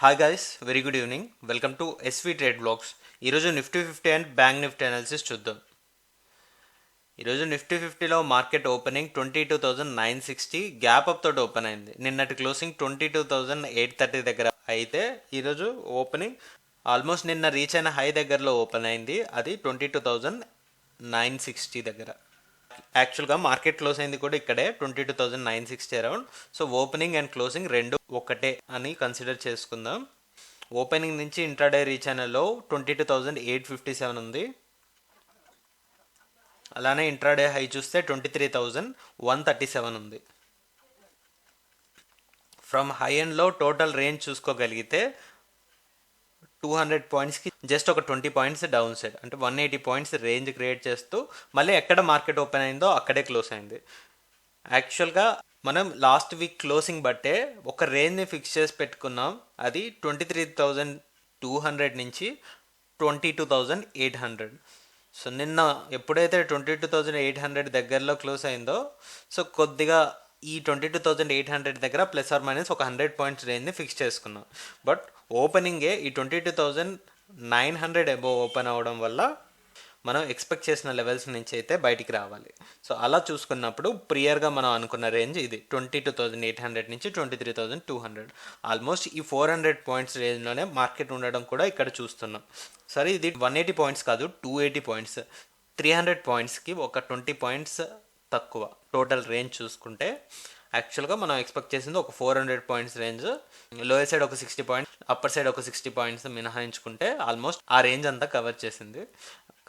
Hi guys, very good evening. Welcome to SV trade blogs. ఈరోజు Nifty 50 and bank Nifty analysis చూద్దాం. ఈరోజు Nifty 50లో market opening 22,960 gap up తోటి open అయింది. నిన్నటి క్లోజింగ్ 22,830 దగ్గర అయితే ఈరోజు ఓపెనింగ్ ఆల్మోస్ట్ నిన్న రీచ్ అయిన హై దగ్గరలో ఓపెన్ అయింది. అది 22,960 దగ్గర. యాక్చువల్గా మార్కెట్ క్లోజ్ అయింది కూడా ఇక్కడే 22,960 around. So opening and closing రెండు ఒకటే అని కన్సిడర్ చేసుకుందాం. ఓపెనింగ్ నుంచి ఇంట్రాడే రీచ్ అయిన లో 22,857 ఉంది. అలానే ఇంట్రాడే హై చూస్తే 23,137 ఉంది. ఫ్రమ్ హై అండ్ లో టోటల్ రేంజ్ చూసుకోగలిగితే 200 పాయింట్స్కి జస్ట్ ఒక 20 పాయింట్స్ డౌన్ సైడ్, అంటే 180 పాయింట్స్ రేంజ్ క్రియేట్ చేస్తూ మళ్ళీ ఎక్కడ మార్కెట్ ఓపెన్ అయిందో అక్కడే క్లోజ్ అయింది. యాక్చువల్గా మనం లాస్ట్ వీక్ క్లోజింగ్ బట్టే ఒక రేంజ్ని ఫిక్స్ చేసి పెట్టుకున్నాం. అది 23,200 నుంచి 22,800. సో నిన్న ఎప్పుడైతే 22,800 దగ్గరలో క్లోజ్ అయిందో, సో కొద్దిగా ఈ 22,800 దగ్గర ప్లస్ ఆర్ మైనస్ ఒక 100 పాయింట్స్ రేంజ్ని ఫిక్స్ చేసుకున్నాం. బట్ ఓపెనింగే ఈ 22,900 అబోవ్ ఓపెన్ అవ్వడం వల్ల మనం ఎక్స్పెక్ట్ చేసిన లెవెల్స్ నుంచి అయితే బయటికి రావాలి. సో అలా చూసుకున్నప్పుడు ప్రియర్గా మనం అనుకున్న రేంజ్ ఇది 22,800 నుంచి 23,200. ఆల్మోస్ట్ ఈ 400 పాయింట్స్ రేంజ్లోనే మార్కెట్ ఉండడం కూడా ఇక్కడ చూస్తున్నాం. సరే, ఇది 180 పాయింట్స్ కాదు, 280 పాయింట్స్, 300 పాయింట్స్కి ఒక 20 పాయింట్స్ తక్కువ టోటల్ రేంజ్ చూసుకుంటే. యాక్చువల్గా మనం ఎక్స్పెక్ట్ చేసింది ఒక 400 పాయింట్స్ రేంజ్, లోయర్ సైడ్ ఒక 60 పాయింట్స్, అప్పర్ సైడ్ ఒక 60 పాయింట్స్ మినహాయించుకుంటే ఆల్మోస్ట్ ఆ రేంజ్ అంతా కవర్ చేసింది.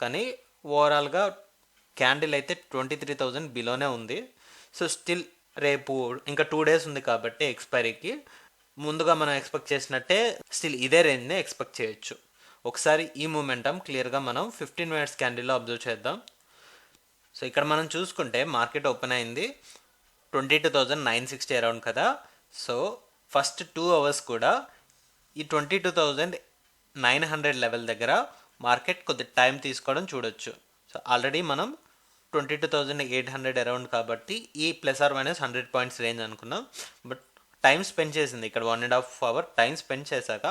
కానీ ఓవరాల్గా క్యాండిల్ అయితే 23,000 బిలోనే ఉంది. సో స్టిల్ రేపు ఇంకా 2 డేస్ ఉంది కాబట్టి ఎక్స్పైరీకి ముందుగా మనం ఎక్స్పెక్ట్ చేసినట్టే స్టిల్ ఇదే రేంజ్ని ఎక్స్పెక్ట్ చేయొచ్చు. ఒకసారి ఈ మూమెంటం క్లియర్గా మనం 15 మినిట్స్ క్యాండిల్లో అబ్జర్వ్ చేద్దాం. సో ఇక్కడ మనం చూసుకుంటే మార్కెట్ ఓపెన్ అయింది 22,960 అరౌండ్ కదా. సో ఫస్ట్ 2 అవర్స్ కూడా ఈ 22,900 లెవెల్ దగ్గర మార్కెట్ కొద్ది టైం తీసుకోవడం చూడొచ్చు. సో ఆల్రెడీ మనం 22,800 అరౌండ్ కాబట్టి ఈ plus or minus 100 points range అనుకున్నాం. బట్ టైం స్పెండ్ చేసింది ఇక్కడ 1.5 అవర్ టైం స్పెండ్ చేశాక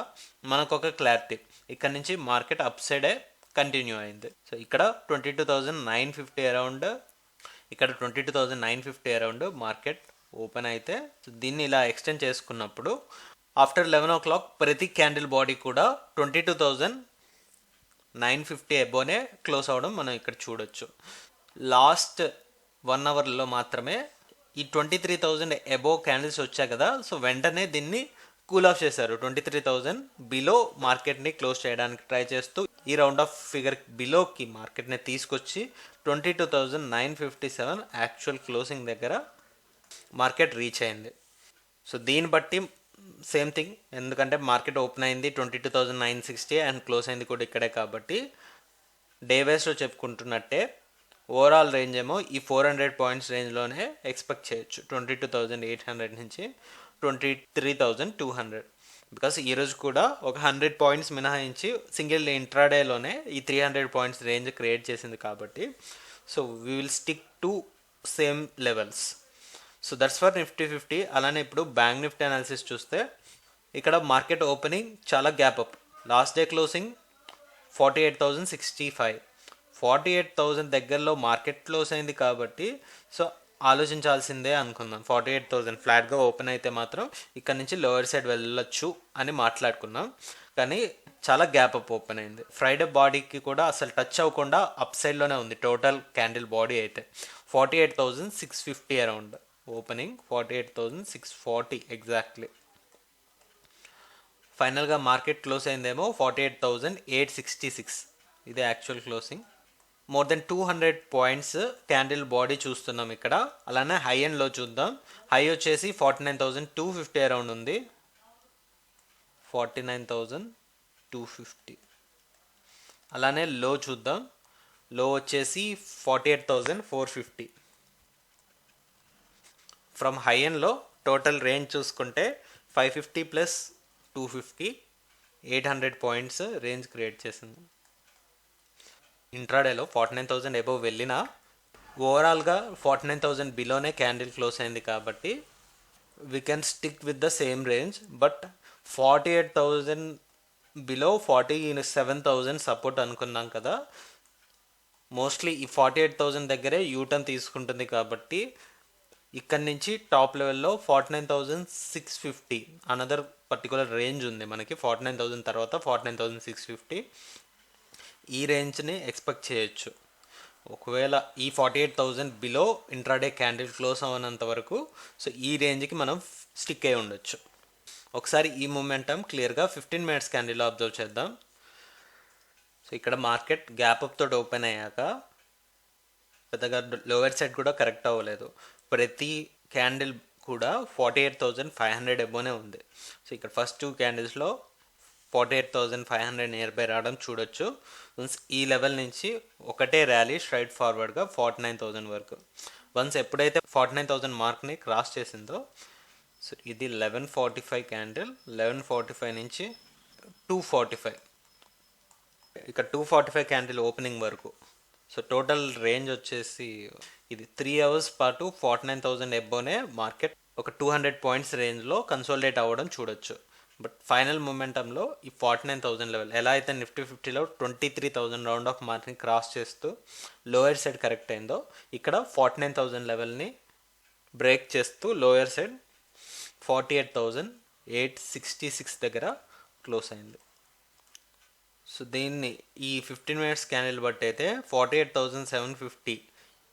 మనకు ఒక క్లారిటీ, ఇక్కడ నుంచి మార్కెట్ అప్ సైడే కంటిన్యూ అయింది. సో ఇక్కడ 22,950 అరౌండ్, ఇక్కడ 22,950 అరౌండ్ మార్కెట్ ఓపెన్ అయితే, సో దీన్ని ఇలా ఎక్స్టెండ్ చేసుకున్నప్పుడు ఆఫ్టర్ 11 o'clock ప్రతి క్యాండిల్ బాడీ కూడా 22,950 అబోనే క్లోజ్ అవ్వడం మనం ఇక్కడ చూడొచ్చు. లాస్ట్ 1 అవర్లో మాత్రమే ఈ 23,000 అబోవ్ క్యాండిల్స్ వచ్చాయి కదా. సో వెంటనే దీన్ని కూల్ ఆఫ్ చేశారు. 23,000 బిలో మార్కెట్ని క్లోజ్ చేయడానికి ట్రై చేస్తూ ఈ రౌండ్ ఆఫ్ ఫిగర్ బిలోకి మార్కెట్ని తీసుకొచ్చి 22,957 యాక్చువల్ క్లోజింగ్ దగ్గర మార్కెట్ రీచ్ అయింది. సో దీన్ని బట్టి సేమ్ థింగ్, ఎందుకంటే మార్కెట్ ఓపెన్ అయింది 22,960 అండ్ క్లోజ్ అయింది కూడా ఇక్కడే కాబట్టి డే వేస్లో చెప్పుకుంటున్నట్టే ఓవరాల్ రేంజ్ ఏమో ఈ 400 పాయింట్స్ రేంజ్లోనే ఎక్స్పెక్ట్ చేయొచ్చు, 22,800 నుంచి 23,200. బికాస్ ఈరోజు కూడా ఒక 100 పాయింట్స్ మినహాయించి సింగిల్ ఇంట్రాడేలోనే ఈ 300 పాయింట్స్ రేంజ్ క్రియేట్ చేసింది కాబట్టి so we will stick to same levels. So that's for Nifty 50. అలానే ఇప్పుడు బ్యాంక్ నిఫ్టీ అనాలిసిస్ చూస్తే ఇక్కడ మార్కెట్ ఓపెనింగ్ చాలా gap up. Last day closing 48,065, 48,000 దగ్గరలో మార్కెట్ క్లోజ్ అయింది కాబట్టి సో ఆలోచించాల్సిందే అనుకుందాం. 48,000 ఫ్లాట్గా ఓపెన్ అయితే మాత్రం ఇక్కడ నుంచి లోవర్ సైడ్ వెళ్ళొచ్చు అని మాట్లాడుకున్నాం. కానీ చాలా గ్యాప్ అప్ ఓపెన్ అయింది. ఫ్రైడే బాడీకి కూడా అసలు టచ్ అవ్వకుండా అప్ సైడ్లోనే ఉంది టోటల్ క్యాండిల్ బాడీ అయితే. 48,650 అరౌండ్ ఓపెనింగ్, 48,640 ఎగ్జాక్ట్లీ. ఫైనల్గా మార్కెట్ క్లోజ్ అయిందేమో 48,866, ఇదే actual closing. More than 200 points candle body చూస్తున్నాం ఇక్కడ. అలానే హై అండ్లో చూద్దాం. హై వచ్చేసి 49,250 అరౌండ్ ఉంది, 49,250. అలానే లో చూద్దాం, లో వచ్చేసి 48,450. ఫ్రమ్ హై అండ్లో టోటల్ రేంజ్ చూసుకుంటే 550 ప్లస్ 250, 800 పాయింట్స్ రేంజ్ క్రియేట్ చేసింది. ఇంట్రాడేలో 49,000 అబోవ్ వెళ్ళినా ఓవరాల్గా 49,000 బిలోనే క్యాండిల్ క్లోజ్ అయింది కాబట్టి we can stick with the same range. But 48,000 below 47,000 support అనుకున్నాం కదా. మోస్ట్లీ ఈ 48,000 దగ్గరే యూటర్న్ తీసుకుంటుంది కాబట్టి ఇక్కడి నుంచి టాప్ లెవెల్లో 49,650 అనదర్ పర్టికులర్ రేంజ్ ఉంది మనకి. 49,000 తర్వాత 49,650 ఈ రేంజ్ని ఎక్స్పెక్ట్ చేయొచ్చు. ఒకవేళ ఈ 48,000 బిలో ఇంట్రాడే క్యాండిల్ క్లోజ్ అవ్వనంత వరకు సో ఈ రేంజ్కి మనం స్టిక్ అయి ఉండొచ్చు. ఒకసారి ఈ మూమెంటం క్లియర్గా 15 మినిట్స్ క్యాండిల్లో అబ్జర్వ్ చేద్దాం. సో ఇక్కడ మార్కెట్ గ్యాప్ అప్ తోటి ఓపెన్ అయ్యాక పెద్దగా లోవర్ సైడ్ కూడా కరెక్ట్ అవ్వలేదు. ప్రతి క్యాండిల్ కూడా 48,500 ఎబోనే ఉంది. సో ఇక్కడ ఫస్ట్ 2 క్యాండిల్స్లో 48,500 నియర్ బై రావడం చూడొచ్చు. ఈ లెవెల్ నుంచి ఒకటే ర్యాలీ స్ట్రైట్ ఫార్వర్డ్గా 49,000 వరకు. వన్స్ ఎప్పుడైతే 49,000 మార్క్ని క్రాస్ చేసిందో సో ఇది 11:45 క్యాండిల్, 11:45 నుంచి 2:45, ఇక్కడ 2:45 క్యాండిల్ ఓపెనింగ్ వరకు. సో టోటల్ రేంజ్ వచ్చేసి ఇది 3 అవర్స్ పాటు 49,000 ఎబ్బోనే మార్కెట్ ఒక 200 పాయింట్స్ రేంజ్లో కన్సోలిడేట్ అవ్వడం చూడొచ్చు. బట్ ఫైనల్ మూమెంటంలో ఈ 49,000 లెవెల్ ఎలా అయితే నిఫ్టీ 50లో 23,000 రౌండ్ ఆఫ్ మార్క్ని క్రాస్ చేస్తూ లోయర్ సైడ్ కరెక్ట్ అయిందో ఇక్కడ 49,000 లెవెల్ని బ్రేక్ చేస్తూ లోయర్ సైడ్ 48,866 దగ్గర క్లోజ్ అయింది. సో దీన్ని ఈ 15 మినిట్స్ క్యాండిల్ బట్టి అయితే 48,750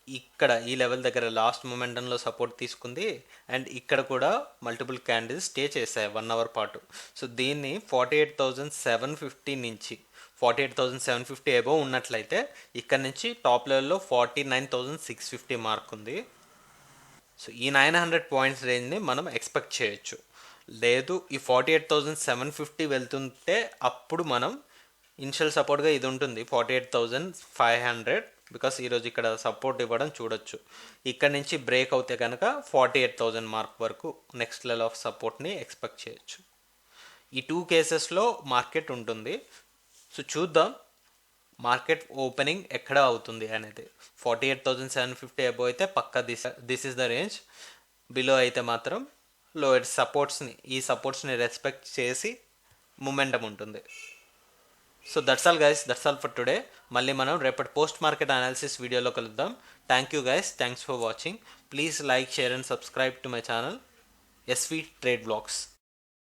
ఇక్కడ ఈ లెవెల్ దగ్గర లాస్ట్ మూమెంటంలో సపోర్ట్ తీసుకుంది. అండ్ ఇక్కడ కూడా మల్టిపుల్ క్యాండిల్స్ స్టే చేశాయి 1 అవర్ పాటు. సో దీన్ని 48,750 నుంచి 48,750 అబోవ్ ఉన్నట్లయితే ఇక్కడ నుంచి టాప్ లెవెల్లో 49,650 మార్క్ ఉంది. సో ఈ 900 పాయింట్స్ రేంజ్ని మనం ఎక్స్పెక్ట్ చేయొచ్చు. లేదు ఈ 48,750 వెళ్తుంటే అప్పుడు మనం ఇనిషియల్ సపోర్ట్గా ఇది ఉంటుంది 48,500, బికాస్ ఈరోజు ఇక్కడ సపోర్ట్ ఇవ్వడం చూడొచ్చు. ఇక్కడ నుంచి బ్రేక్ అవుతే కనుక 48,000 మార్క్ వరకు నెక్స్ట్ లెవెల్ ఆఫ్ సపోర్ట్ని ఎక్స్పెక్ట్ చేయొచ్చు. ఈ 2 కేసెస్లో మార్కెట్ ఉంటుంది. సో చూద్దాం మార్కెట్ ఓపెనింగ్ ఎక్కడ అవుతుంది అనేది. 48,750 అబోవ్ అయితే పక్కా this is the range. Below అయితే మాత్రం లోయర్ ఈ సపోర్ట్స్ని రెస్పెక్ట్ చేసి మూమెంటం ఉంటుంది. So that's all guys, that's all for today. మళ్ళీ మనం రేపటి పోస్ట్ మార్కెట్ అనాలిసిస్ వీడియోలో కలుద్దాం. Thank you guys, thanks for watching. Please like, share and subscribe to my channel SV trade blogs.